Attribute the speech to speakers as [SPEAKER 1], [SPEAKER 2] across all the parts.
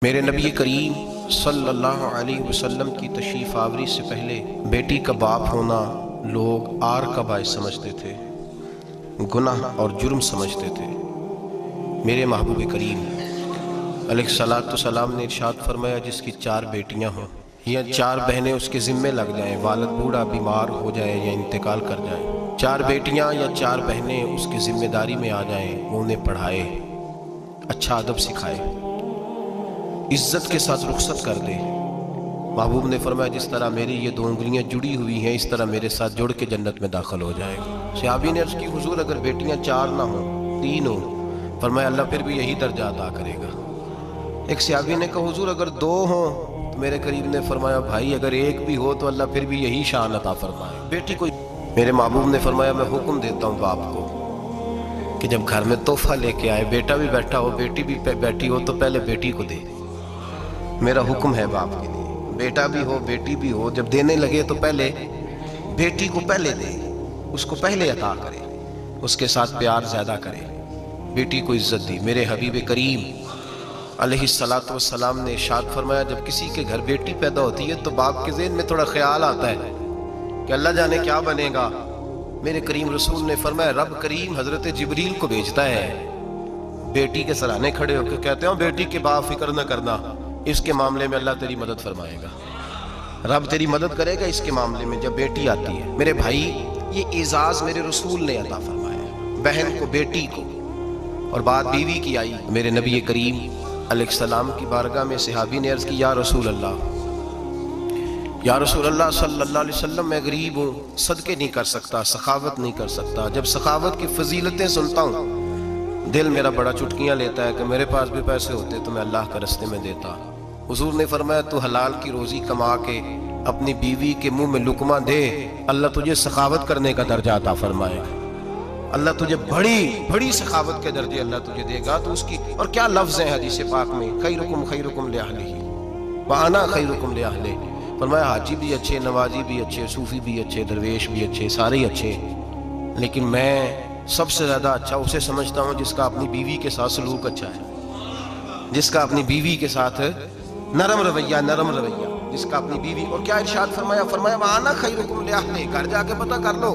[SPEAKER 1] میرے نبی کریم صلی اللہ علیہ وسلم کی تشریف آوری سے پہلے بیٹی کا باپ ہونا لوگ آر کا باعث سمجھتے تھے، گناہ اور جرم سمجھتے تھے۔ میرے محبوب کریم علیہ السلام نے ارشاد فرمایا، جس کی 4 بیٹیاں ہوں یا 4 بہنیں اس کے ذمے لگ جائیں، والد بوڑھا بیمار ہو جائے یا انتقال کر جائیں، 4 بیٹیاں یا 4 بہنیں اس کی ذمہ داری میں آ جائیں، وہ انہیں پڑھائے، اچھا ادب سکھائے، عزت کے ساتھ رخصت کر دے۔ محبوب نے فرمایا، جس طرح میری یہ 2 انگلیاں جڑی ہوئی ہیں، اس طرح میرے ساتھ جڑ کے جنت میں داخل ہو جائے گا۔ صحابی نے عرض کی، حضور اگر بیٹیاں 4 نہ ہوں، 3 ہوں؟ فرمایا، اللہ پھر بھی یہی درجہ عطا کرے گا۔ ایک صحابی نے کہا، حضور اگر 2 ہوں؟ تو میرے قریب نے فرمایا، بھائی اگر 1 بھی ہو تو اللہ پھر بھی یہی شان عطا فرمائے۔ بیٹی کو میرے محبوب نے فرمایا، میں حکم دیتا ہوں باپ کو کہ جب گھر میں تحفہ لے کے آئے، بیٹا بھی بیٹھا ہو بیٹی بھی بیٹھی ہو، تو پہلے بیٹی کو دے۔ میرا حکم ہے باپ کے لیے، بیٹا بھی ہو بیٹی بھی ہو، جب دینے لگے تو پہلے بیٹی کو پہلے دے، اس کو پہلے عطا کرے، اس کے ساتھ پیار زیادہ کرے، بیٹی کو عزت دی۔ میرے حبیب کریم علیہ السلام نے ارشاد فرمایا، جب کسی کے گھر بیٹی پیدا ہوتی ہے تو باپ کے ذہن میں تھوڑا خیال آتا ہے کہ اللہ جانے کیا بنے گا۔ میرے کریم رسول نے فرمایا، رب کریم حضرت جبریل کو بھیجتا ہے، بیٹی کے سرانے کھڑے ہو کے کہتے ہیں، بیٹی کے باپ فکر نہ کرنا، اس کے معاملے میں اللہ تیری مدد فرمائے گا، رب تیری مدد کرے گا اس کے معاملے میں جب بیٹی آتی ہے۔ میرے بھائی، یہ اعزاز میرے رسول نے عطا فرمایا، بہن کو بیٹی کو، اور بات بیوی کی آئی۔ میرے نبی کریم علیہ السلام کی بارگاہ میں صحابی نے عرض کی، یا رسول اللہ صلی اللہ علیہ وسلم، میں غریب ہوں، صدقے نہیں کر سکتا، سخاوت نہیں کر سکتا۔ جب سخاوت کی فضیلتیں سنتا ہوں، دل میرا بڑا چٹکیاں لیتا ہے کہ میرے پاس بھی پیسے ہوتے تو میں اللہ کے راستے میں دیتا۔ حضور نے فرمایا، تو حلال کی روزی کما کے اپنی بیوی کے منہ میں لقمہ دے، اللہ تجھے سخاوت کرنے کا درجہ عطا فرمائے گا، اللہ تجھے بڑی سخاوت کے درجے اللہ تجھے دے گا۔ تو اس کی اور کیا لفظ ہیں حدیث پاک میں، خیرکم لأہلہ وانا خیرکم لأہلہ۔ فرمایا، حاجی بھی اچھے، نوازی بھی اچھے، صوفی بھی اچھے، درویش بھی اچھے، سارے ہی اچھے، لیکن میں سب سے زیادہ اچھا اسے سمجھتا ہوں جس کا اپنی بیوی کے ساتھ سلوک اچھا ہے، جس کا اپنی بیوی کے ساتھ نرم رویہ، جس کا اپنی بیوی۔ اور کیا ارشاد فرمایا، وَأَنَا خَيْرُكُمْ لِأَهْلِي، گھر جا کے پتہ کر لو،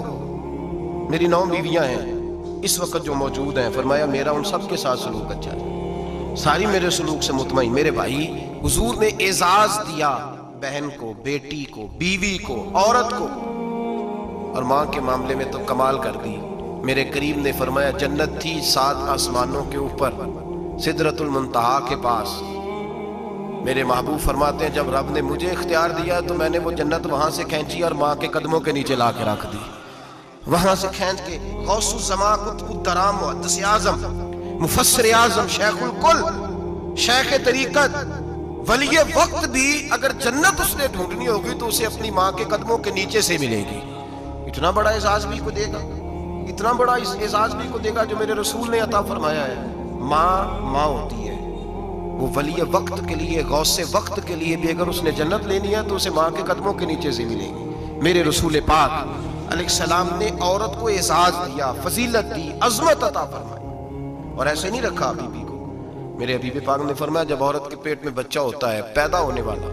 [SPEAKER 1] میری 9 بیویاں ہیں اس وقت جو موجود ہیں، فرمایا میرا ان سب کے ساتھ سلوک اچھا ہے، ساری میرے سلوک سے مطمئن۔ میرے بھائی، حضور نے اعزاز دیا بہن کو، بیٹی کو، بیوی کو، عورت کو، اور ماں کے معاملے میں تو کمال کر دی۔ میرے کریم نے فرمایا، جنت تھی 7 آسمانوں کے اوپر، سدرۃ المنتہا کے پاس۔ میرے محبوب فرماتے ہیں، جب رب نے مجھے اختیار دیا تو میں نے وہ جنت وہاں سے کھینچی اور ماں کے قدموں کے نیچے لا کے رکھ دی، وہاں سے کھینچ کے۔ غوث الزمان، قطب الدرام، محدث اعظم، مفسر اعظم، شیخ الکل، شیخ طریقت، ولی وقت بھی اگر جنت اس نے ڈھونڈنی ہوگی تو اسے اپنی ماں کے قدموں کے نیچے سے ملے گی۔ اتنا بڑا اعزاز بھی کو دے گا، اتنا بڑا اعزاز بھی کو دے گا جو میرے رسول نے عطا فرمایا ہے۔ ماں ہوتی ہے، وہ ولی وقت کے لیے، غوث وقت کے لیے بھی اگر اس نے جنت لینی ہے تو اسے ماں کے قدموں کے نیچے سے ملے گی۔ میرے رسول پاک علیہ السلام نے عورت کو اعزاز دیا، فضیلت دی، عظمت عطا فرمائی، اور ایسے نہیں رکھا بیوی کو۔ میرے حبیب پاک نے فرمایا، جب عورت کے پیٹ میں بچہ ہوتا ہے پیدا ہونے والا،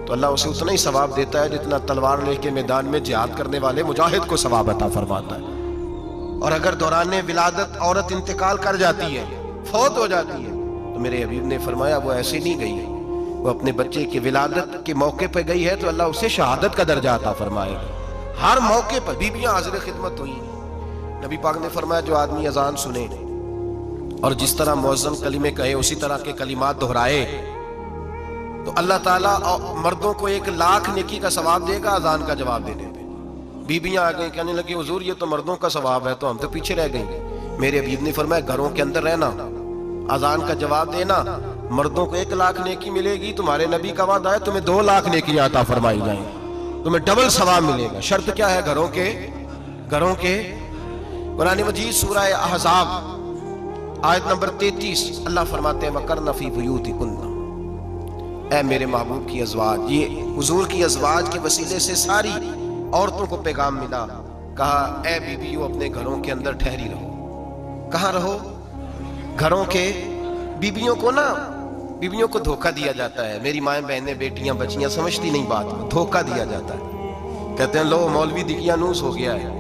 [SPEAKER 1] تو اللہ اسے اتنا ہی ثواب دیتا ہے جتنا تلوار لے کے میدان میں جہاد کرنے والے مجاہد کو ثواب عطا فرماتا ہے۔ اور اگر دوران ولادت عورت انتقال کر جاتی ہے، فوت ہو جاتی ہے، تو میرے حبیب نے فرمایا وہ ایسے نہیں گئی، وہ اپنے بچے کی ولادت کے موقع پہ گئی ہے تو اللہ اسے شہادت کا درجہ عطا فرمائے گا۔ ہر موقع پر بیویاں حاضر خدمت ہوئی۔ نبی پاک نے فرمایا، جو آدمی اذان سنے اور جس طرح مؤذن کلمے کہے اسی طرح کے کلمات دہرائے تو اللہ تعالیٰ مردوں کو 1,00,000 نیکی کا ثواب دے گا اذان کا جواب دینے پہ۔ بیویاں آ گئیں، کہنے لگی، حضور یہ تو مردوں کا ثواب ہے، تو ہم تو پیچھے رہ گئیں۔ میرے حبیب نے فرمایا، گھروں کے اندر رہنا، اذان کا جواب دینا، مردوں کو 1,00,000 نیکی ملے گی، تمہارے نبی کا وعدہ ہے تمہیں 2,00,000 نیکیاں عطا فرمائی جائیں، تمہیں ڈبل ثواب ملے گا۔ شرط کیا ہے؟ گھروں کے قرآن مجید سورہ احزاب آیت نمبر 33 اللہ فرماتے ہیں، وَقَرْنَ فِي بُيُوتِكُنَّ، اے میرے محبوب کی ازواج، یہ حضور کی ازواج کے وسیلے سے ساری عورتوں کو پیغام ملا۔ کہا، اے بیویوں اپنے گھروں کے اندر ٹھہری رہو۔ کہاں رہو؟ گھروں کے۔ بیویوں کو نا बीवियों को धोखा दिया जाता है। मेरी माएँ बहनें बेटियां बच्चियां समझती नहीं बात को, धोखा दिया जाता है। कहते हैं लो मौलवी दिकियानूस हो गया है,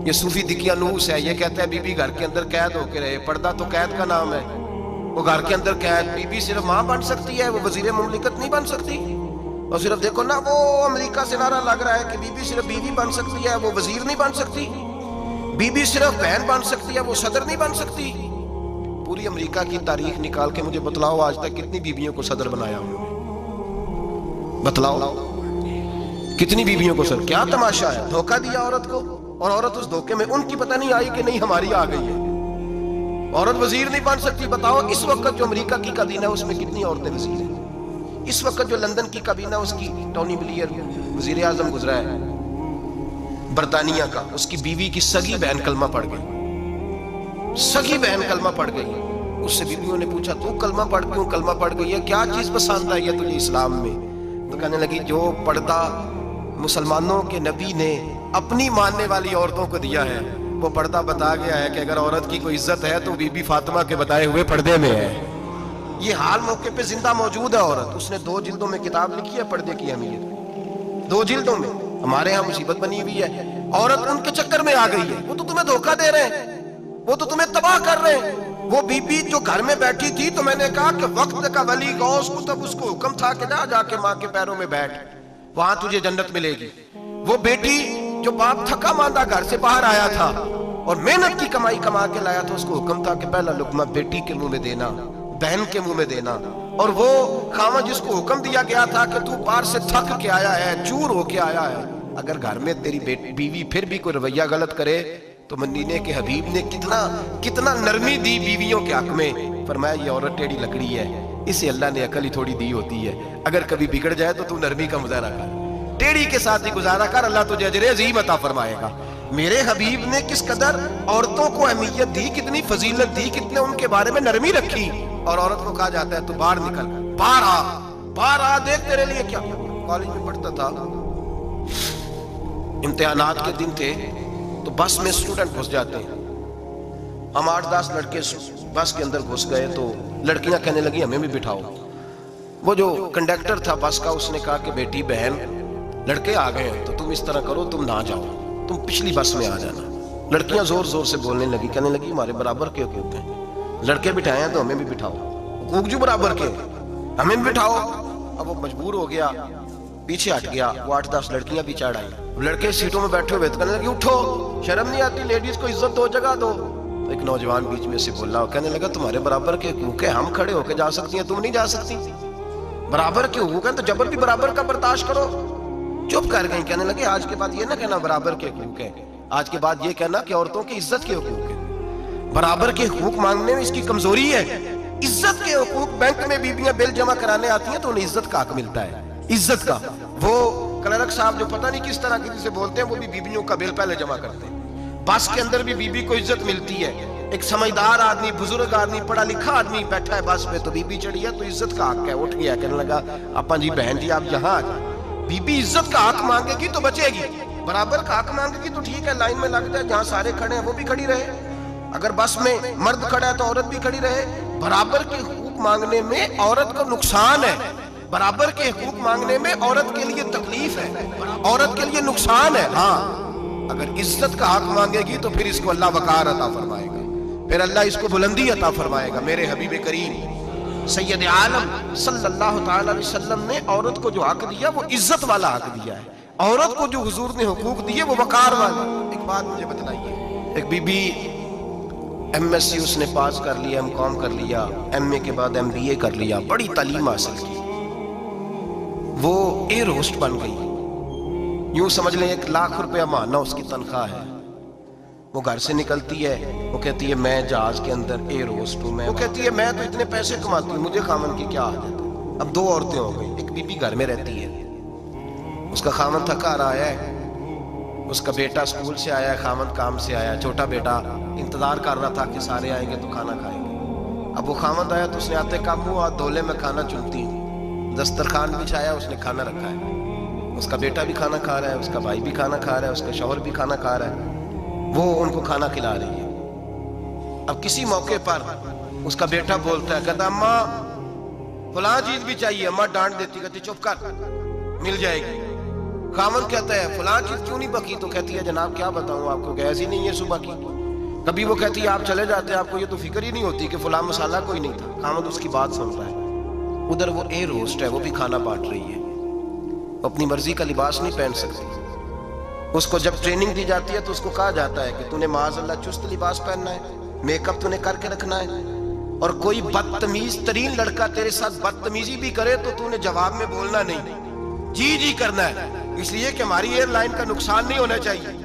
[SPEAKER 1] ये सूफी दिकियानूस है, ये कहता है बीबी घर के अंदर कैद होके रहे। पर्दा तो कैद का नाम है, वो घर के अंदर कैद। बीबी सिर्फ माँ बन सकती है, वो वजीर मुमलिकत नहीं बन सकती। और सिर्फ देखो ना, वो अमेरिका से नारा लग रहा है कि बीबी सिर्फ बीवी बन सकती है, वो वजीर नहीं बन सकती। बीबी सिर्फ बहन बन सकती है, वो सदर नहीं बन सकती। पूरी अमेरिका की तारीख निकाल के मुझे बतलाओ आज तक कितनी बीवियों को सदर बनाया उन्होंने, बतलाओ कितनी बीवियों को सदर। क्या तमाशा है, धोखा दिया औरत को, और औरत उस धोखे में उनकी पता नहीं आई कि नहीं हमारी आ गई है। औरत वजीर नहीं बन सकती। बताओ इस वक्त जो अमेरिका की काबीना है उसमें कितनी औरतें वजीर हैं। इस वक्त जो लंदन की काबीना उसकी टोनी ब्लेयर वजीर आजम गुजरा है बरतानिया का, उसकी बीवी की सगी बहन कलमा पढ़ गई, सगी बहन कलमा पढ़ गई। उससे बीवियों ने पूछा तू कलमा पढ़ क्यों कलमा पढ़ गई है, क्या चीज पसंद आई है तुझे इस्लाम में? तो कहने लगी जो पर्दा मुसलमानों के नबी ने अपनी मानने वाली औरतों को दिया है, वो पर्दा बता गया है कि अगर औरत की कोई इज्जत है तो बीबी फातिमा के बताए हुए पर्दे में है। ये हाल मौके पे जिंदा मौजूद है औरत। उसने 2 जिल्दों में किताब लिखी है पर्दे की अहमियत, 2 जिल्दों में। हमारे यहाँ मुसीबत बनी हुई है, औरत उनके चक्कर में आ गई है। वो तो तुम्हें धोखा दे रहे हैं, वो तो तुम्हें तबाह कर रहे हैं। वो बीबी जो घर में बैठी थी तो मैंने कहा कि वक्त का वली गौस को तब उसको हुक्म था कि जा जाके माँ के पैरों में बैठ, वहां तुझे जन्नत मिलेगी। वो बेटी जो बाप थका मांदा घर से बाहर आया था और मेहनत की कमाई कमा के लाया था, उसको हुक्म था कि पहला लुकमा बेटी के मुंह में देना, बहन के मुंह में देना। और वो खामा जिसको हुक्म दिया गया था कि तू बाहर से थक के आया है, चूर होके आया है, अगर घर में तेरी बीवी फिर भी कोई रवैया गलत करे तो मदीने के हबीब ने कितना नरमी दी बीवियों के हक में। फरमाया ये औरत टेढ़ी लकड़ी है, इसे अल्लाह ने अकल ही थोड़ी दी होती है, अगर कभी बिगड़ जाए तो तू नरमी का मुजाहरा कर, टेढ़ी के साथ ही गुजारा कर, अल्लाह तुझे अजर अजीम अता फरमाएगा। मेरे हबीब ने किस कदर औरतों को अहमियत दी, कितनी फजीलत दी, कितने उनके बारे में नरमी रखी। और औरत को कहा जाता है तू बाहर निकल, बाहर आ, देख तेरे लिए क्या। कॉलेज में पढ़ता था, इम्तिहानात के दिन थे तो बस में स्टूडेंट घुस जाते हैं। हम 8-10 लड़के बस के अंदर घुस गए तो लड़कियां कहने लगी हमें भी बिठाओ। वो जो कंडक्टर था बस का उसने कहा कि बेटी बहन लड़के आ गए हैं तो तुम इस तरह करो, तुम ना जाओ, तुम पिछली बस में आ जाना। लड़कियां जोर जोर से बोलने लगी, कहने लगी हमारे बराबर के हकूक हैं, लड़के बिठाए हैं तो हमें भी बिठाओ, हकूक जो बराबर के हमें भी बिठाओ। अब वो मजबूर हो गया, पीछे हट गया। वो 8-10 लड़कियां भी चढ़ आई, लड़के सीटों में बैठे हुए तो कहने लगे उठो, शर्म नहीं आती, लेडीज को इज्जत दो, जगह दो। तो एक नौजवान बीच में से बोला, कहने लगा तुम्हारे बराबर के हकूक है, हम खड़े होकर जा सकती हैं, तुम नहीं जा सकती। बराबर के हकूक है तो जबर भी बराबर का बर्दाश्त करो। चुप कर गई। कहने लगे आज के बाद ये ना कहना बराबर के हकूक है, आज के बाद ये कहना कि औरतों की इज्जत के हकूक है। बराबर के हकूक मांगने में इसकी कमजोरी है। इज्जत के हकूक, बैंक में बीबियां बिल जमा कराने आती हैं तो उन्हें इज्जत का हक मिलता है, इज्जत का। वो क्लर्क साहब जो पता नहीं किस तरह की जिसे बोलते हैं, वो भी बीबियों का बिल पहले जमा करते हैं। बस के अंदर भी बीबी को इज्जत मिलती है। एक समझदार आदमी, बुजुर्ग आदमी, पढ़ा लिखा आदमी बैठा है बस में तो बीबी चढ़ी है तो इज्जत का हक है। उठ गया, कहने लगा अपा जी बहन जी आप यहाँ आ जाए। बीबी इज्जत का हक मांगेगी तो बचेगी, बराबर का हक मांगेगी तो ठीक है, लाइन में लग जाए, जहाँ सारे खड़े हैं वो भी खड़ी रहे। अगर बस में मर्द खड़ा है तो औरत भी खड़ी रहे। बराबर के हुकूक मांगने में औरत को नुकसान है, बराबर के हुकूक मांगने में औरत के लिए तकलीफ है, औरत के लिए नुकसान है। हाँ, अगर इज्जत का हक मांगेगी तो फिर इसको अल्लाह वकार अता फरमाएगा, फिर अल्लाह इसको बुलंदी अता फरमाएगा। मेरे हबीब करीम सैयद आलम सल्लल्लाहु तआला अलैहि वसल्लम ने औरत को जो हक दिया वो इज्जत वाला हक दिया है। औरत को जो हुजूर ने हुकूक दिए वो वकार वाला। एक बात मुझे बतलाइए, एक बीबी एमएससी उसने पास कर लिया, एमकॉम कर लिया, एमए के बाद एमबीए कर लिया, बड़ी तालीम हासिल की, वो एयर होस्ट बन गई। यूं समझ लें 1 लाख रुपया महीना उसकी तनख्वाह है। वो घर से निकलती है, वो कहती है मैं जहाज के अंदर एयर होस्ट हूँ। वो कहती है मैं तो इतने पैसे कमाती हूँ, मुझे खामन की क्या आदत है। अब 2 औरतें हो गई, एक बीबी घर में रहती है, उसका खामन थका रहा है, उसका बेटा स्कूल से आया, खामन काम से आया, छोटा बेटा इंतजार कर रहा था कि सारे आएंगे तो खाना खाएंगे। अब वो खामन आया तो उसने आते काम हुआ धोले में खाना चुनती, दस्तरखान बिछाया, उसने खाना रखा है, उसका बेटा भी खाना खा रहा है, उसका भाई भी खाना खा रहा है, उसका शौहर भी खाना खा रहा है, वो उनको खाना खिला रही है। अब किसी मौके पर उसका बेटा बोलता है, कहता अम्मा फलां चीज भी चाहिए, अम्मा डांट देती, कहती चुप कर, मिल जाएगी। खामद कहता है फलां चीज क्यों नहीं पकी, तो कहती है जनाब क्या बताऊं आपको, गैस ही नहीं है सुबह की। कभी वो कहती है आप चले जाते हैं, आपको ये तो फिक्र ही नहीं होती कि फलां मसाला कोई नहीं था। खामद उसकी बात सुन रहा है। उधर वो एयर होस्ट है, वो भी खाना बांट रही है, अपनी मर्जी का लिबास नहीं पहन सकती। उसको जब ट्रेनिंग दी जाती है तो उसको कहा जाता है कि तूने माज़अल्लाह चुस्त लिबास पहनना है, मेकअप तूने करके रखना है, और कोई बदतमीज तरीन लड़का तेरे साथ बदतमीजी भी करे तो तूने जवाब में बोलना नहीं, जी जी करना है, इसलिए कि हमारी एयरलाइन का नुकसान नहीं होना चाहिए।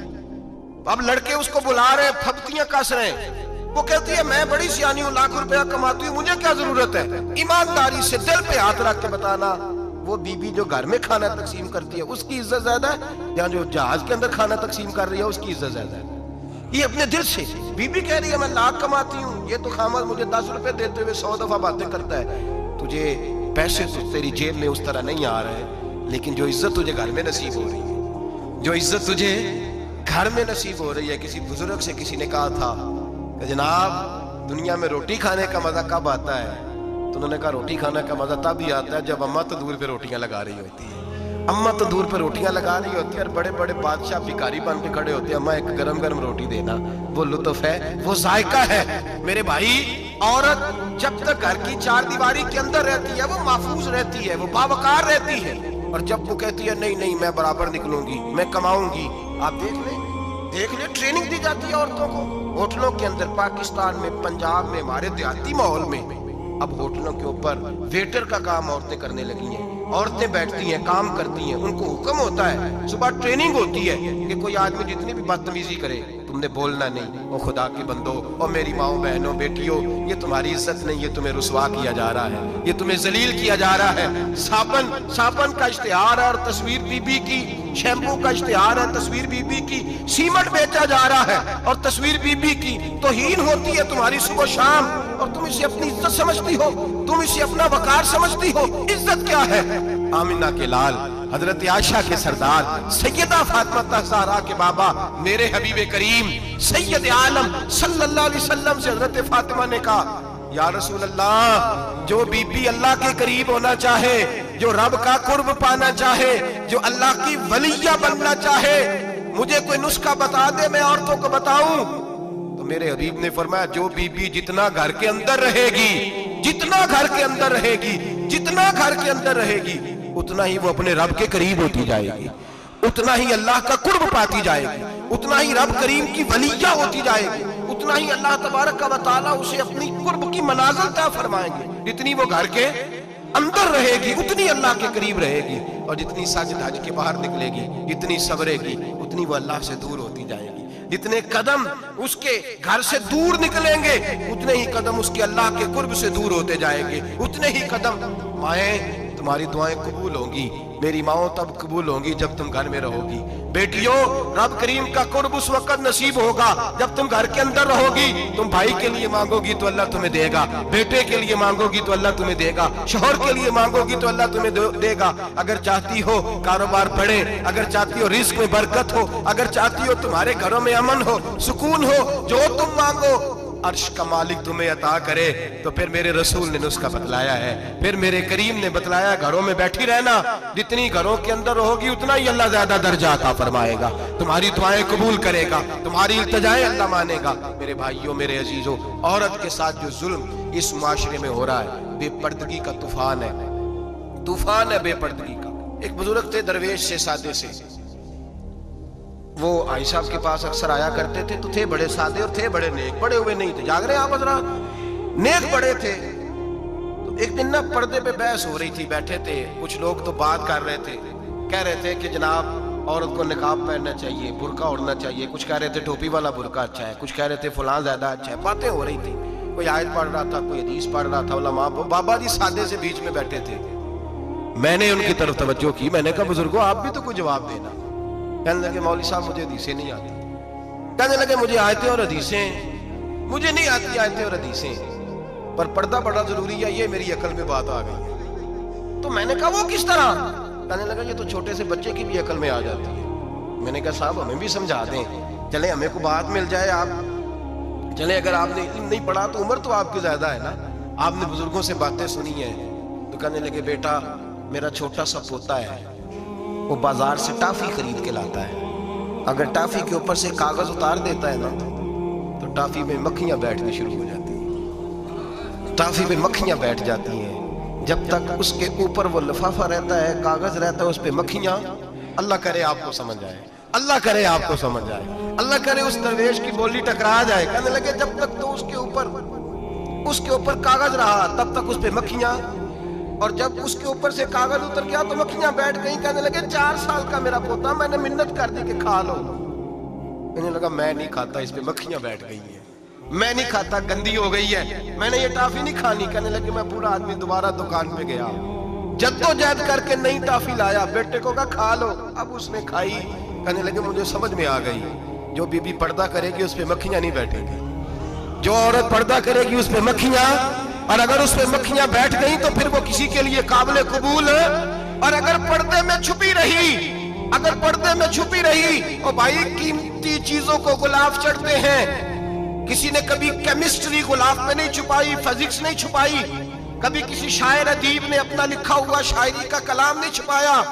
[SPEAKER 1] अब लड़के उसको बुला रहे, फप्तियां कस रहे हैं, वो कहती है मैं बड़ी सियानी हूं, लाख रुपया कमाती हूं, मुझे क्या जरूरत है। ईमानदारी से दिल पे हाथ रख के बताना, वो बीबी जो घर में खाना तकसीम करती है उसकी इज्जत ज्यादा है या जो जहाज के अंदर खाना तकसीम कर रही है उसकी इज्जत ज्यादा है। ये अपने दिल से बीबी कह रही है मैं लाख कमाती हूँ, ये तो खामद मुझे 10 रुपए देते हुए 100 दफा बातें करता है। तुझे पैसे तो तेरी जेब में उस तरह नहीं आ रहे, लेकिन जो इज्जत तुझे घर में नसीब हो रही है, जो इज्जत तुझे घर में नसीब हो रही है। किसी बुजुर्ग से किसी ने कहा था कि जनाब दुनिया में रोटी खाने का मजा कब आता है, तो उन्होंने कहा रोटी खाने का मजा तब ही आता है जब अम्मा तंदूर पे रोटियां लगा रही होती है। अम्मा तंदूर पे रोटियां लगा रही होती है और बड़े बड़े बादशाह भिखारी बन के खड़े होते हैं, अम्मा एक गरम गरम रोटी देना, वो लुत्फ है, वो जायका है। मेरे भाई औरत जब तक घर की चार दीवारी के अंदर रहती है वो महफूज रहती है, वो बावकार रहती है, और जब वो कहती है नहीं नहीं मैं बराबर निकलूंगी, मैं कमाऊंगी, आप देख ले ट्रेनिंग दी जाती है औरतों को होटलों के अंदर। पाकिस्तान में, पंजाब में, हमारे देहाती माहौल में अब होटलों के ऊपर वेटर का काम औरतें करने लगी हैं। औरतें बैठती हैं, काम करती हैं, उनको हुक्म होता है, सुबह ट्रेनिंग होती है कि कोई आदमी जितनी भी बदतमीजी करे तुमने बोलना नहीं। ओ खुदा के बंदो, और मेरी माओ बहनों बेटियों, ये तुम्हारी इज्जत नहीं, ये तुम्हें रुसवा किया जा रहा है, ये तुम्हें जलील किया जा रहा है। साबन का इश्तिहार है और तस्वीर बीबी की, शैम्पू का इश्तिहार है तस्वीर बीबी की, सीमेंट बेचा जा रहा है और तस्वीर बीबी की तौहीन होती है तुम्हारी सुबह शाम, और तुम इसे अपनी इज्जत समझती हो, तुम इसे अपना वकार समझती हो। इज्जत क्या है? आमिना के लाल, हजरत आयशा के सरदार, सैयदा फातिमा ज़हरा के बाबा, मेरे हबीब करीम सैयद आलम सल्लल्लाहु अलैहि वसल्लम से हजरत फातिमा ने कहा या रसूल अल्लाह, जो बीबी अल्लाह के करीब होना चाहे, जो रब का कुर्ब पाना चाहे, जो अल्लाह की वलिया बनना चाहे, मुझे कोई नुस्खा बता दे, मैं औरतों को बताऊं। तो मेरे हबीब ने फरमाया जो बीबी जितना घर के अंदर रहेगी, जितना घर के अंदर रहेगी, जितना घर के अंदर रहेगी, उतना ही वो अपने रब के करीब होती जाएगी, उतना ही अल्लाह का कुर्ब पाती जाएगी, उतना ही रब करीम की वलिया होती जाएगी, उतना ही अल्लाह तबारक व तआला उसे अपनी कुर्ब की मनाज़िल तय फरमाएंगे। जितनी वो घर के अंदर रहेगी उतनी अल्लाह के करीब रहेगी, और जितनी सज धज के बाहर निकलेगी, जितनी सबरेगी, उतनी वो अल्लाह से दूर होती जाएगी। जितने कदम उसके घर से दूर निकलेंगे उतने ही कदम उसके अल्लाह के कुर्ब से दूर होते जाएंगे, उतने ही कदम। माए तुम्हारी दुआएं कबूल होंगी, मेरी माओ तब कबूल होंगी जब तुम घर में रहोगी। बेटियों, रब करीम का कुर्ब उस वक्त नसीब होगा जब तुम घर के अंदर रहोगी। तुम भाई के लिए मांगोगी तो अल्लाह तुम्हें देगा, बेटे के लिए मांगोगी तो अल्लाह तुम्हें देगा, शोहर के लिए मांगोगी तो अल्लाह तुम्हें देगा। अगर चाहती हो कारोबार बढ़े, अगर चाहती हो रिस्क में बरकत हो, अगर चाहती हो तुम्हारे घरों में अमन हो, सुकून हो, जो तुम मांगो अर्श का मालिक तुम्हें अता करे, तो फिर मेरे रसूल ने नुस्खा बतलाया है, फिर मेरे करीम ने बतलाया घरों में बैठी रहना। जितनी घरों के अंदर रहोगी उतना ही अल्लाह ज्यादा दर्जा अता फरमाएगा, तुम्हारी दुआएं कबूल करेगा, तुम्हारी इल्तिजाएं अल्लाह मानेगा। मेरे भाइयों, मेरे अजीजों, औरत के साथ जो जुल्म इस माशरे में हो रहा है, बेपर्दगी का तूफान है, तूफान है बेपर्दगी का। एक बुजुर्ग थे दरवेश से, सादे से, वो आई साहब के पास अक्सर आया करते थे, तो थे बड़े सादे और थे बड़े नेक, बड़े हुए नहीं थे, जाग रहे आप हजरात, नेक बड़े थे। तो एक दिन ना पर्दे पे बहस हो रही थी, बैठे थे कुछ लोग तो बात कर रहे थे, कह रहे थे कि जनाब औरत को निकाब पहनना चाहिए, बुर्का ओढ़ना चाहिए, कुछ कह रहे थे टोपी वाला बुर्का अच्छा है, कुछ कह रहे थे फलां ज्यादा अच्छा है, बातें हो रही थी। कोई आयत पढ़ रहा था, कोई हदीस पढ़ रहा था, उलमा बाबा जी सादे से बीच में बैठे थे। मैंने उनकी तरफ तवज्जो की, मैंने कहा बुजुर्गो आप भी तो कोई जवाब देना। कहने लगे मौलवी साहब मुझे हदीसें नहीं आती, कहने लगे मुझे आयतें और हदीसें मुझे नहीं आती, आयतें और हदीसें, पर पर्दा बड़ा जरूरी है, ये मेरी अकल में बात आ गई। तो मैंने कहा वो किस तरह? कहने लगा ये तो छोटे से बच्चे की भी अकल में आ जाती है। मैंने कहा साहब हमें भी समझा दें, चले हमें को बात मिल जाए, आप चले, अगर आपने इल्म नहीं पढ़ा तो उम्र तो आपकी ज्यादा है ना, आपने बुजुर्गों से बातें सुनी है, तो कहने लगे बेटा मेरा छोटा सा पोता है, वो बाजार से टाफी खरीद के लाता है, अगर टाफी के ऊपर से कागज उतार देता है ना तो टाफी में मक्खियां बैठनी शुरू हो जाती हैं, टाफी में मक्खियां बैठ जाती हैं। जब तक उसके ऊपर वो लिफाफा रहता है, कागज रहता है, उस पे मक्खियां, अल्लाह करे आपको समझ आए, अल्लाह करे आपको समझ आए, अल्लाह करे उस दरवेश की बोली टकरा जाए। कहने लगे जब तक तो उसके ऊपर कागज रहा तब तक उस पे मक्खियां, और जब उसके ऊपर से कागज उतर गया तो मक्खियां बैठ गई। कहने लगे 4 साल का मेरा पोता, मैंने मिन्नत कर दी कि खा लो। कहने लगा मैं नहीं खाता, इस पे मक्खियां बैठ गई हैं, मैं नहीं खाता, गंदी हो गई है, मैंने ये टाफी नहीं खानी। कहने लगे मैं पूरा आदमी दोबारा दुकान पे गया, जद्दोजहद करके नई टाफी लाया, बेटे को कहा खा लो, अब उसने खाई। कहने लगे मुझे समझ में आ गई, जो बीबी पर्दा करेगी उस पे मक्खियां नहीं बैठेगी, जो औरत पर्दा करेगी उस पे मक्खियां, और अगर उस पे मक्खियां बैठ गई तो फिर वो किसी के लिए काबिल कबूल है। और अगर पर्दे में छुपी रही, और भाई कीमती चीजों को गुलाब चढ़ते हैं, किसी ने कभी केमिस्ट्री गुलाब में नहीं छुपाई, फिजिक्स नहीं छुपाई, कभी किसी शायर अदीब ने अपना लिखा हुआ शायरी का कलाम नहीं छुपाया।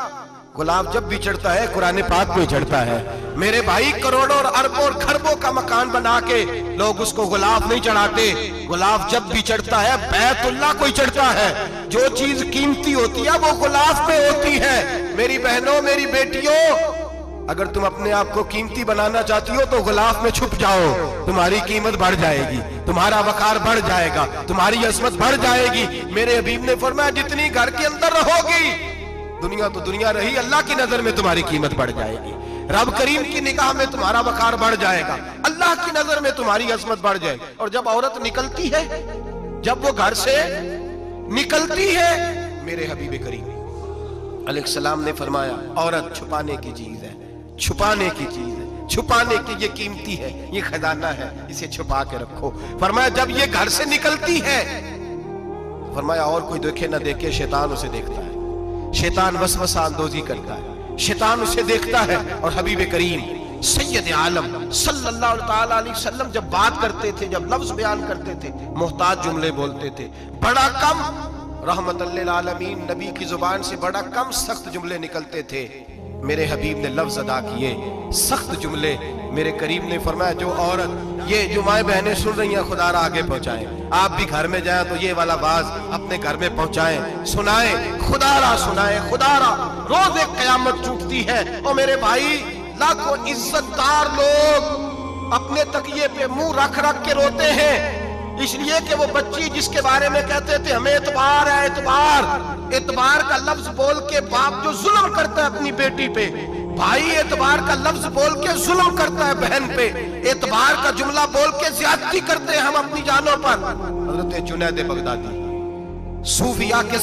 [SPEAKER 1] गुलाब जब भी चढ़ता है कुरान पाक में चढ़ता है। मेरे भाई करोड़ों और अरबों और खरबों का मकान बना के लोग उसको गुलाब नहीं चढ़ाते, गुलाब जब भी चढ़ता है बैतुल्लाह को ही चढ़ता है। जो चीज कीमती होती है वो गुलाब पे होती है। मेरी बहनों, मेरी बेटियों, अगर तुम अपने आप को कीमती बनाना चाहती हो तो गुलाब में छुप जाओ, तुम्हारी कीमत बढ़ जाएगी, तुम्हारा वकार बढ़ जाएगा, तुम्हारी अजमत बढ़ जाएगी। मेरे हबीब ने फरमाया जितनी घर के अंदर रहोगी, दुनिया तो दुनिया रही, अल्लाह की नजर में तुम्हारी कीमत बढ़ जाएगी, रब करीम की निगाह में तुम्हारा वकार बढ़ जाएगा, अल्लाह की नजर में तुम्हारी अजमत बढ़ जाएगी। और जब औरत निकलती है, जब वो घर से निकलती है, मेरे हबीब करीम अलैहिस्सलाम ने फरमाया औरत छुपाने की चीज है, छुपाने की चीज है, छुपाने की ये कीमती है, ये खजाना है, इसे छुपा के रखो। फरमाया जब ये घर से निकलती है, फरमाया और कोई देखे ना देखे, शैतान उसे देखता है, शैतान वसवसा अंदोजी करता है, शैतान उसे देखता है। और हबीब करीम सैयद आलम सल्लल्लाहु ताला अलैहि वसल्लम जब बात करते थे, जब लफ्ज बयान करते थे, मुहताज जुमले बोलते थे, बड़ा कम, रहमतुल लिल आलमीन नबी की जुबान से बड़ा कम सख्त जुमले निकलते थे। मेरे हबीब ने लफ्ज अदा किए, सख्त जुमले। मेरे करीम ने फरमाया जो औरत, ये जो माए बहनें सुन रही हैं, खुदा आगे पहुंचाएं, आप भी घर में जाएं तो ये वाला बाज अपने घर में पहुंचाएं, सुनाएं, खुदारा सुनाएं, खुदारा। रोज एक कयामत टूटती है। और मेरे भाई लाखों इज्जतदार लोग अपने तकिए पे मुंह रख रख के रोते हैं, इसलिए कि वो बच्ची जिसके बारे में कहते थे हमें एतबार है, एतबार का लफ्ज बोल के बाप जो जुल्म करता है अपनी बेटी पे, भाई एतबार का लफ्ज बोल के जुल्म करता है बहन पे, एतबार का जुमला बोल के ज्यादती करते हैं हम अपनी जानों पर। हजरत जुनैद बगदादी सूफिया के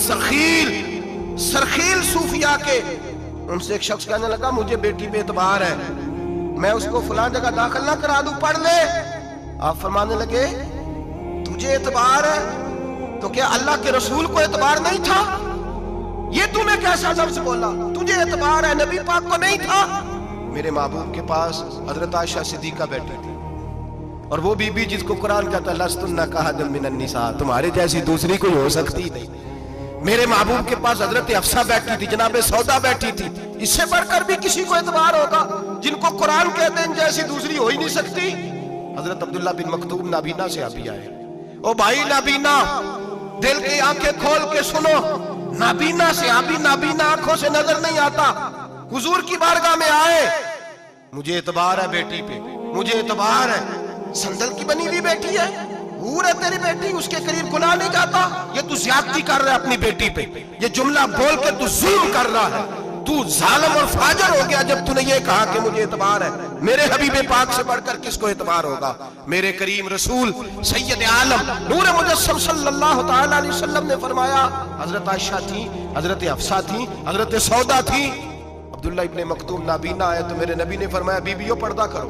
[SPEAKER 1] सरखील सूफिया के, उनसे एक शख्स कहने लगा मुझे बेटी पे एतबार है, मैं उसको फलां जगह दाखिल ना करा दूं, पढ़ ले। आप फरमाने लगे तुझे एतबार है तो क्या अल्लाह के रसूल को एतबार नहीं था? ये तूने कैसा लफ्ज बोला? तुझे एतबार है, नबी पाक को नहीं था? मेरे महबूब के पास हजरत आयशा सिद्दीका बैठी थी, और वो बीबी जिसको कुरान कहता लस्तुन्ना कअहदिम मिनन निसा, तुम्हारे जैसी दूसरी कोई हो सकती नहीं। मेरे महबूब के पास हजरत हफ्सा बैठी थी, जनाबे सौदा बैठी थी, इससे बढ़कर भी किसी को एतबार होगा? जिनको कुरान कहते हैं जैसी दूसरी हो ही नहीं सकती। हजरत अब्दुल्ला बिन मखतूम नाबीना से अभी आए, ओ भाई नाबीना, दिल की आंखें खोल के सुनो, नाबीना से अभी, नाबीना आंखों से नजर नहीं आता, हुजूर की बारगाह में आए, मुझे एतबार है बेटी पे, मुझे एतबार है, संदल की बनी हुई बेटी है, हूर है तेरी बेटी, उसके करीब गुनाह नहीं जाता, ये तू ज्यादती कर रहा है अपनी बेटी पे, ये जुमला बोल के तू जुल्म कर रहा है, तू जालिम और फाजिर हो गया जब तूने ये कहा कि मुझे एतबार है। मेरे हबीब पाक से बढ़कर किसको एतबार होगा? मेरे करीम रसूल सैयद आलम नूर मुजस्सम सल्लल्लाहु ताला अलैहि वसल्लम ने फरमाया, हजरत आयशा थी, हजरत हफ्सा थी, हजरत सौदा थी, अब्दुल्ला इब्ने मखतूम नाबीना आए तो मेरे नबी ने फरमाया बीबियों पर्दा करो,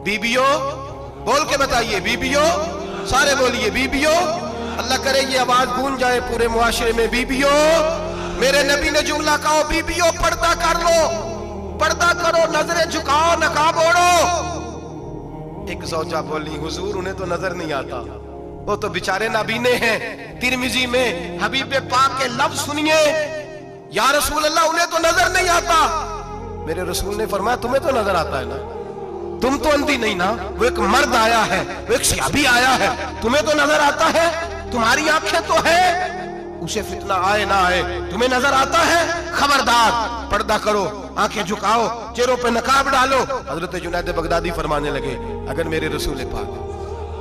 [SPEAKER 1] बीबियों बोल के बताइए, बीबियों, सारे बोलिए बीबियों, अल्लाह करे ये आवाज गूंज जाए पूरे मुआशरे में, बीबियों। मेरे नबी ने जुमला कहा बीबियों पर्दा कर लो, पर्दा करो, नजरें झुकाओ, नकाब ओढ़ो। एक ज़ौजा बोली हुजूर उन्हें तो नजर नहीं आता, وہ تو बेचारे नाबीने हैं। तिरमिजी में हबीब पाक के लफ्ज सुनिए, या रसूल अल्लाह उन्हें तो नजर नहीं आता। मेरे रसूल ने फरमाया तुम्हें तो नजर आता है ना, तुम तो अंधी नहीं ना। वो एक मर्द आया है, वो एक सहाबी आया है, तुम्हें तो नजर आता है, तुम्हारी आंखें तो है, उसे फितना आए ना आए तुम्हें नजर आता है। खबरदार, पर्दा करो, आंखें झुकाओ, चेहरों पे नकाब डालो। हजरत जुनैद बगदादी फरमाने लगे, अगर मेरे रसूल पाक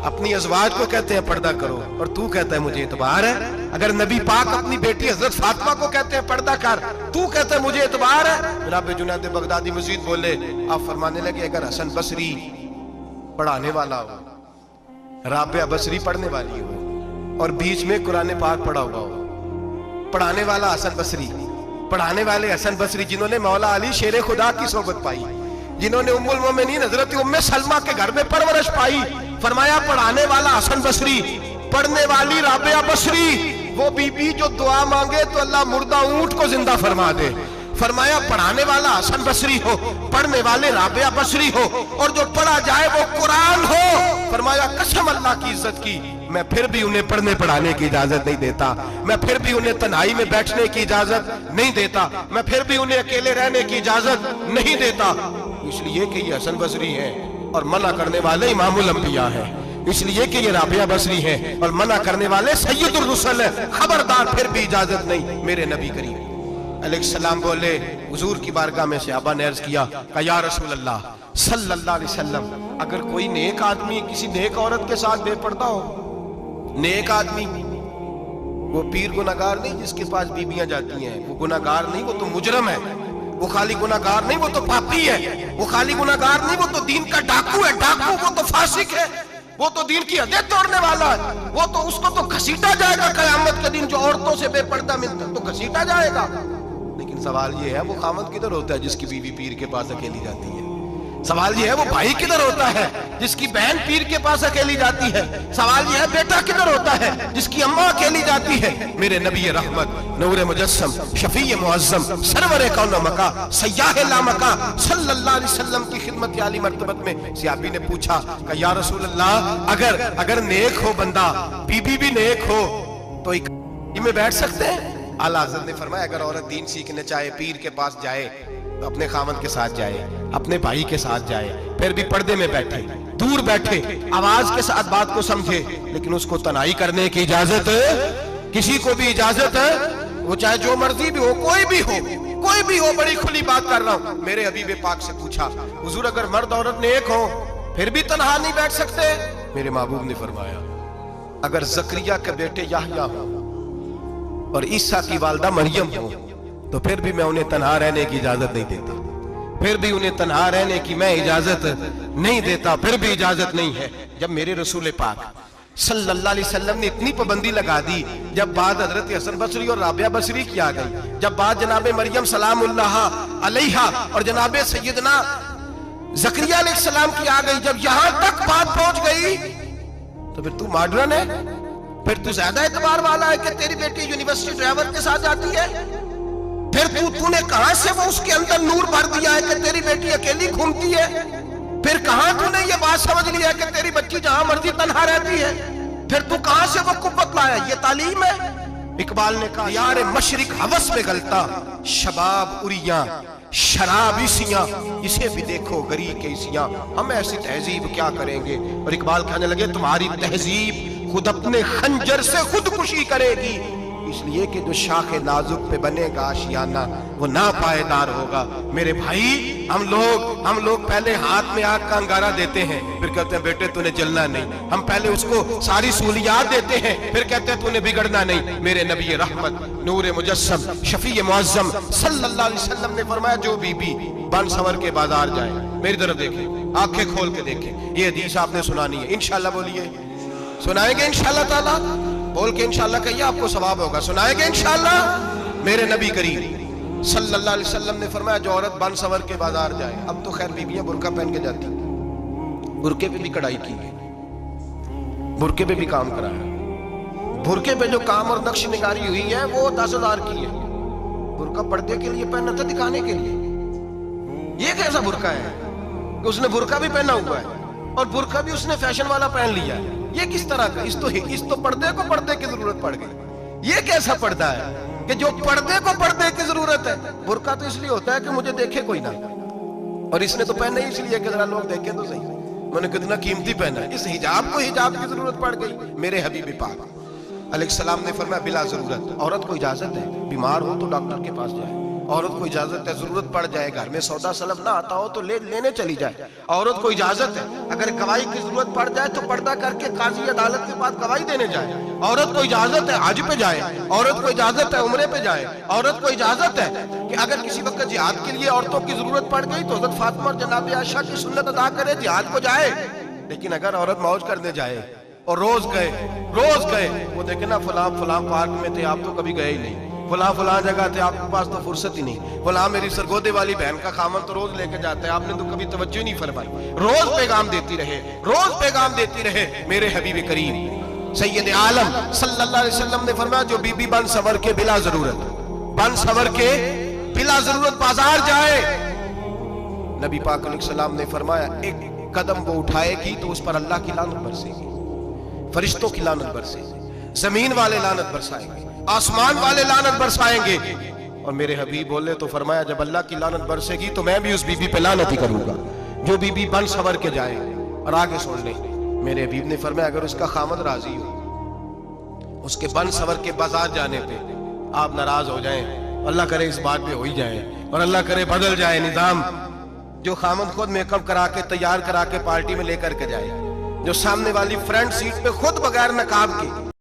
[SPEAKER 1] अपनी अज़वाज को कहते हैं पर्दा करो और तू कहता है मुझे एतबार है, अगर नबी पाक अपनी बेटी हजरत फातिमा को कहते हैं पर्दा कर, तू कहता है मुझे एतबार है। जनाब जुनैद बगदादी मजीद बोले, आप फरमाने लगे अगर हसन बसरी पढ़ाने वाला हो, राबिया बसरी पढ़ने वाली हो और बीच में कुरान पाक पढ़ा हुआ हो, पढ़ाने वाला हसन बसरी, पढ़ाने वाले हसन बसरी जिन्होंने मौला अली शेर खुदा की सोबत पाई, जिन्होंने उम्मुल मोमिनीन हजरत उम्मे सलमा के घर में परवरिश पाई, फरमाया पढ़ाने वाला हसन बसरी, पढ़ने वाली राबिया बसरी, वो बीबी जो दुआ मांगे तो अल्लाह मुर्दा ऊंट को जिंदा फरमा दे। फरमाया पढ़ाने वाला हसन बसरी हो, पढ़ने वाले राबिया बसरी हो, और जो पढ़ा जाए वो कुरान हो। फरमाया कसम अल्लाह की इज्जत की, मैं फिर भी उन्हें पढ़ने पढ़ाने की इजाजत नहीं देता, मैं फिर भी उन्हें तन्हाई में बैठने की इजाजत नहीं देता, मैं फिर भी उन्हें अकेले रहने की इजाजत नहीं देता, इसलिए कि ये हसन बसरी है और मना करने वाले इमामुल अंबिया है, इसलिए कि ये राबिया बसरी है और मना करने वाले सैयदुर रुसल है। खबरदार, फिर भी इजाजत नहीं। मेरे नबी करीम अलैहिस्सलाम बोले, हुजूर की बारगाह में सहाबा ने अर्ज किया, कहा या रसूल अल्लाह सल्लल्लाहु अलैहि वसल्लम, अगर कोई नेक आदमी किसी नेक औरत के साथ बेपर्दा हो, नेक आदमी, वो पीर गुनाहगार नहीं जिसके पास बीबियां जाती हैं, वो गुनाहगार नहीं, वो तो मुजरम है, वो खाली गुनाहगार नहीं, वो तो पापी है, वो खाली गुनाहगार नहीं, वो तो दीन का डाकू है, डाकू, वो तो फासिक है, वो तो दीन की हदें तोड़ने वाला है, वो तो उसको तो घसीटा जाएगा कयामत के दिन, जो औरतों से बेपर्दा मिलता है तो घसीटा जाएगा। लेकिन सवाल ये है, वो खामद किधर होता है जिसकी बीवी पीर के पास अकेली जाती है? सवाल ये है, वो भाई किधर होता है जिसकी बहन पीर के पास अकेली जाती है? सवाल ये है, बेटा किधर होता है जिसकी अम्मा अकेली जाती है? मेरे नबी रहमत, नूर मुजस्सम, शफी मुअज्जम, सरवर कौन मका, सय्याह लामका सल्लल्लाहु अलैहि वसल्लम की खिदमत आली मर्तबत में सहाबी ने पूछा कि या रसूल अल्लाह, अगर नेक हो बंदा, बीबी भी नेक हो, तो एक में बैठ सकते हैं? आला हज़रत ने फरमाया, अगर औरत दीन सीखने चाहे, पीर के पास जाए तो अपने खामद के साथ जाए, अपने भाई के साथ जाए, फिर भी पर्दे में बैठे, दूर बैठे, आवाज के साथ बात को समझे, लेकिन उसको तनाई करने की इजाजत, किसी को भी इजाजत है, वो चाहे जो मर्जी भी हो, कोई भी हो, कोई भी हो, बड़ी खुली बात कर रहा हूं। मेरे हबीब पाक से पूछा, हुजूर अगर मर्द औरत नेक हो फिर भी तन्हा नहीं बैठ सकते? मेरे महबूब ने फरमाया, अगर जकरिया के बेटे याहया हो और ईसा की वालदा मरियम हो तो फिर भी मैं उन्हें तन्हा रहने की इजाजत नहीं देता, फिर भी उन्हें तन्हा रहने की मैं इजाजत नहीं देता, फिर भी इजाजत नहीं है। जब मेरे रसूल पाक सल्लल्लाहु अलैहि वसल्लम ने इतनी पाबंदी लगा दी, जब बात हजरत हसन बसरी और राबिया बसरी की आ गई, जब बात जनाबे मरियम सलामुल्लाह अलैहा और जनाबे सैयदना ज़करिया अलैहिस्सलाम की आ गई, जब यहां तक बात पहुंच गई, तो फिर तू मॉडर्न है, फिर तू ज्यादा एतबार वाला है कि तेरी बेटी यूनिवर्सिटी ड्राइवर के साथ जाती है? फिर तूने कहां से वो उसके अंदर नूर भर दिया है कि तेरी बेटी अकेली घूमती है? फिर कहां तूने ये बात समझ लिया है कि तेरी बच्ची जहां मर्जी तन्हा रहती है? फिर तू कहां से वो कुव्वत लाया? ये तालीम है? इकबाल ने कहा, यार मशरिक हवस में गलता, शबाब उरिया शराब इसियां, इसे भी देखो गरी के इसियां, हम ऐसी तहजीब क्या करेंगे? और इकबाल कहने लगे, तुम्हारी तहजीब खुद अपने खंजर से खुदकुशी करेगी, इसलिए कि जो शाखे नाजुक पे बनेगा आशियाना वो ना पायदार होगा। मेरे भाई, हम लोग पहले हाथ में आग का अंगारा देते हैं, फिर कहते हैं बेटे तूने जलना नहीं। हम पहले उसको सारी सहूलियात देते हैं, फिर कहते हैं तूने बिगड़ना नहीं। मेरे नबी रहमत, नूर मुजस्सम, शफी मुअज्जम सल्लल्लाहु अलैहि वसल्लम ने फरमाया, जो बीबी बन सवर के बाजार जाए, मेरी तरफ देखे, आंखें खोल के देखे, ये हदीस आपने सुनानी है, इंशाल्लाह बोलिए, सुनाएंगे इंशाल्लाह ताला, बोल के इंशाल्लाह कहिए, आपको सवाब होगा, सुनाएंगे इंशाल्लाह। मेरे नबी करीम सल्लल्लाहु अलैहि वसल्लम ने फरमाया, जो औरत बन सवर के बाजार जाए, अब तो खैर बीबियां बुर्का पहन के जाती, बुरके पे भी कढ़ाई की है, बुरके पे भी काम कराया, बुरके पे जो काम और नक्श निगारी हुई है वो 10,000 की है। बुरका पर्दे के लिए पहना था, दिखाने के लिए। ये कैसा बुरका है कि उसने बुरका भी पहना हुआ है और बुरका भी उसने फैशन वाला पहन लिया है। یہ کس طرح کا؟ اس تو پردے کو پردے کی ضرورت پڑ گئی. یہ کیسا پردہ ہے کہ جو پردے کو پردے کی ضرورت ہے؟ برقع تو اس لیے ہوتا ہے کہ مجھے دیکھے کوئی نہ، اور اس نے تو پہنا ہی اس لیے کہ ذرا لوگ دیکھیں تو صحیح میں نے کتنا قیمتی پہنا ہے. اس حجاب کو حجاب کی ضرورت پڑ گئی. میرے حبیب پاک علیہ السلام نے فرمایا بلا ضرورت. عورت کو اجازت ہے بیمار ہو تو ڈاکٹر کے پاس جائے، عورت کو اجازت ہے ضرورت پڑ جائے گھر میں سودا سلب نہ آتا ہو تو لینے چلی جائے، عورت کو اجازت ہے اگر گواہی کی ضرورت پڑ جائے تو پردہ کر کے قاضی عدالت کے پاس گواہی دینے جائے، عورت کو اجازت ہے حج پہ جائے، عورت کو اجازت ہے عمرے پہ جائے، عورت کو اجازت ہے کہ اگر کسی وقت جہاد کے لیے عورتوں کی ضرورت پڑ گئی تو حضرت فاطمہ اور جناب عائشہ کی سنت ادا کرے جہاد کو جائے. لیکن اگر عورت موج کرنے جائے اور روز گئے وہ دیکھیں نا فلاں پارک میں تھے آپ تو کبھی گئے ہی نہیں، فلاں جگہ تھے آپ کے پاس تو فرصت ہی نہیں، فلاں میری سرگودے والی بہن کا خامن تو روز لے کے جاتا ہے آپ نے تو کبھی توجہ نہیں فرمائی. روز پیغام دیتی رہے. میرے حبیب کریم سید عالم صلی اللہ علیہ وسلم نے فرمایا جو بی بی بن سور کے بلا ضرورت بازار جائے، نبی پاک علیہ السلام نے فرمایا ایک قدم وہ اٹھائے گی تو اس پر اللہ کی لعنت برسے گی، فرشتوں کی لعنت برسے گی، زمین والے لعنت برسائیں گے، آسمان والے لعنت برسائیں گے. اور میرے حبیب بولے تو فرمایا جب اللہ کی لعنت برسے گی تو میں بھی اس بی بی پہ لعنت ہی کروں گا جو بی بی بن سور کے جائے. اور آگے سن لیں میرے حبیب نے فرمایا اگر اس کا خامد راضی ہو اس کے بن سور کے بازار جانے پہ آپ ناراض ہو جائیں، اللہ کرے اس بات پہ ہو ہی جائیں اور اللہ کرے بدل جائے نظام، جو خامد خود میک اپ کرا کے تیار کرا کے پارٹی میں لے کر کے جائے، جو سامنے والی فرنٹ سیٹ پہ خود بغیر نقاب کے